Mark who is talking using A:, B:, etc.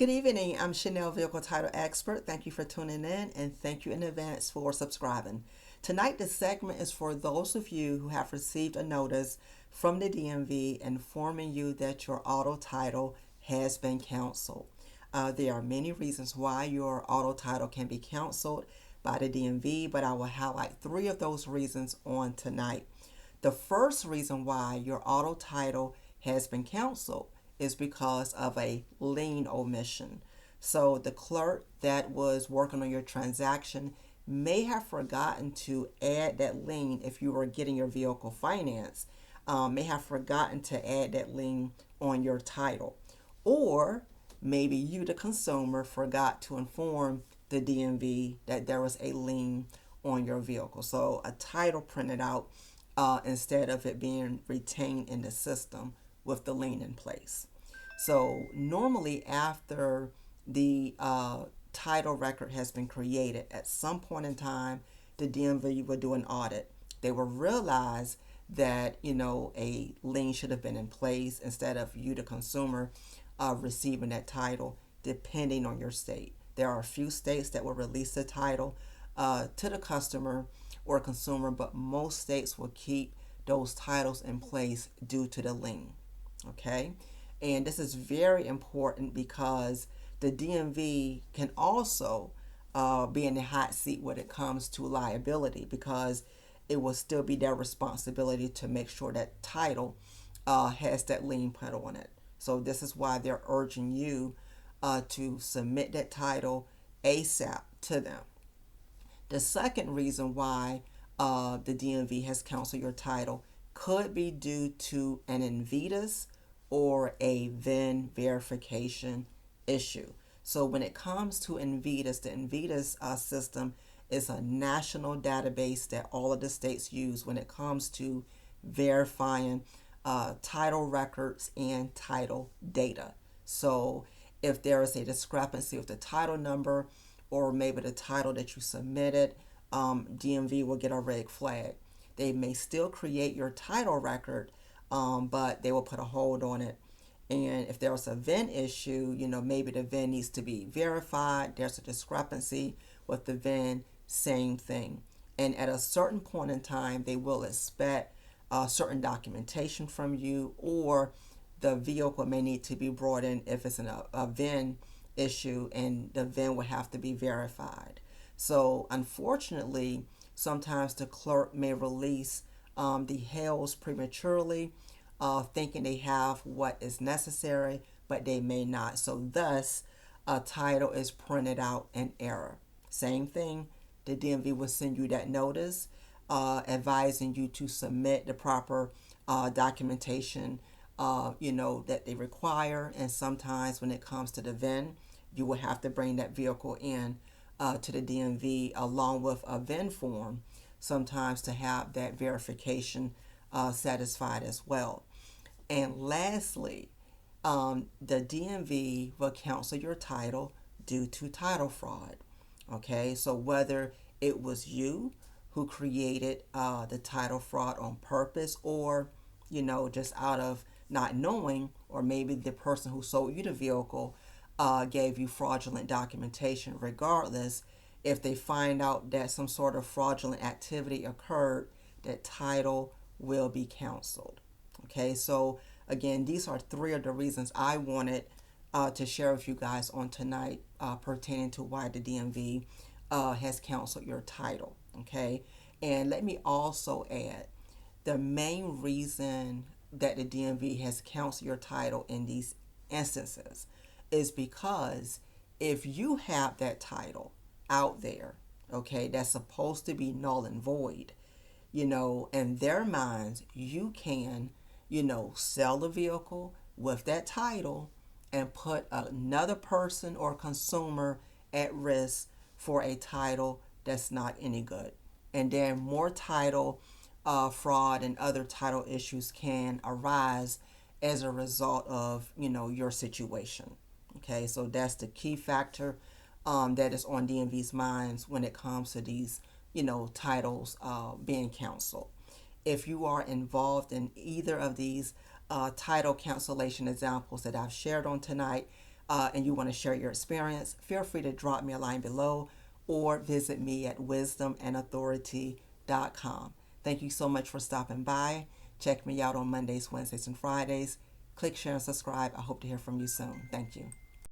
A: Good evening. I'm Chanel, Vehicle Title Expert. Thank you for tuning in and thank you in advance for subscribing. Tonight, this segment is for those of you who have received a notice from the DMV informing you that your auto title has been canceled. There are many reasons why your auto title can be canceled by the DMV, but I will highlight three of those reasons on tonight. The first reason why your auto title has been canceled is because of a lien omission. So the clerk that was working on your transaction may have forgotten to add that lien if you were getting your vehicle financed, may have forgotten to add that lien on your title. Or maybe you, the consumer, forgot to inform the DMV that there was a lien on your vehicle. So a title printed out instead of it being retained in the system with the lien in place. So normally after the title record has been created, at some point in time, the DMV will do an audit. They will realize that a lien should have been in place instead of you, the consumer, receiving that title, depending on your state. There are a few states that will release the title to the customer or consumer, but most states will keep those titles in place due to the lien. Okay, and this is very important because the DMV can also be in the hot seat when it comes to liability, because it will still be their responsibility to make sure that title has that lien put on it. So this is why they're urging you to submit that title ASAP to them. The second reason why the DMV has canceled your title could be due to an Invitas or a VIN verification issue. So when it comes to Invitas, the Invitas system is a national database that all of the states use when it comes to verifying title records and title data. So if there is a discrepancy with the title number or maybe the title that you submitted, DMV will get a red flag. They may still create your title record, but they will put a hold on it. And if there's a VIN issue, maybe the VIN needs to be verified. There's a discrepancy with the VIN, same thing. And at a certain point in time, they will expect certain documentation from you, or the vehicle may need to be brought in if it's a VIN issue, and the VIN would have to be verified. So unfortunately, sometimes the clerk may release the hails prematurely, thinking they have what is necessary, but they may not. So thus, a title is printed out in error. Same thing, the DMV will send you that notice advising you to submit the proper documentation that they require. And sometimes when it comes to the VIN, you will have to bring that vehicle in to the DMV along with a VIN form, sometimes to have that verification satisfied as well. And lastly, the DMV will cancel your title due to title fraud. Okay, so whether it was you who created the title fraud on purpose, or just out of not knowing, or maybe the person who sold you the vehicle gave you fraudulent documentation. Regardless, if they find out that some sort of fraudulent activity occurred, that title will be canceled. Okay, so again, these are three of the reasons I wanted to share with you guys on tonight pertaining to why the DMV has canceled your title. Okay, and let me also add, the main reason that the DMV has canceled your title in these instances is because if you have that title out there, okay, that's supposed to be null and void, in their minds, you can, sell the vehicle with that title and put another person or consumer at risk for a title that's not any good. And then more title fraud and other title issues can arise as a result of, your situation. Okay, so that's the key factor that is on DMV's minds when it comes to these, titles being canceled. If you are involved in either of these title cancellation examples that I've shared on tonight, and you want to share your experience, feel free to drop me a line below or visit me at wisdomandauthority.com. Thank you so much for stopping by. Check me out on Mondays, Wednesdays, and Fridays. Click, share, and subscribe. I hope to hear from you soon. Thank you.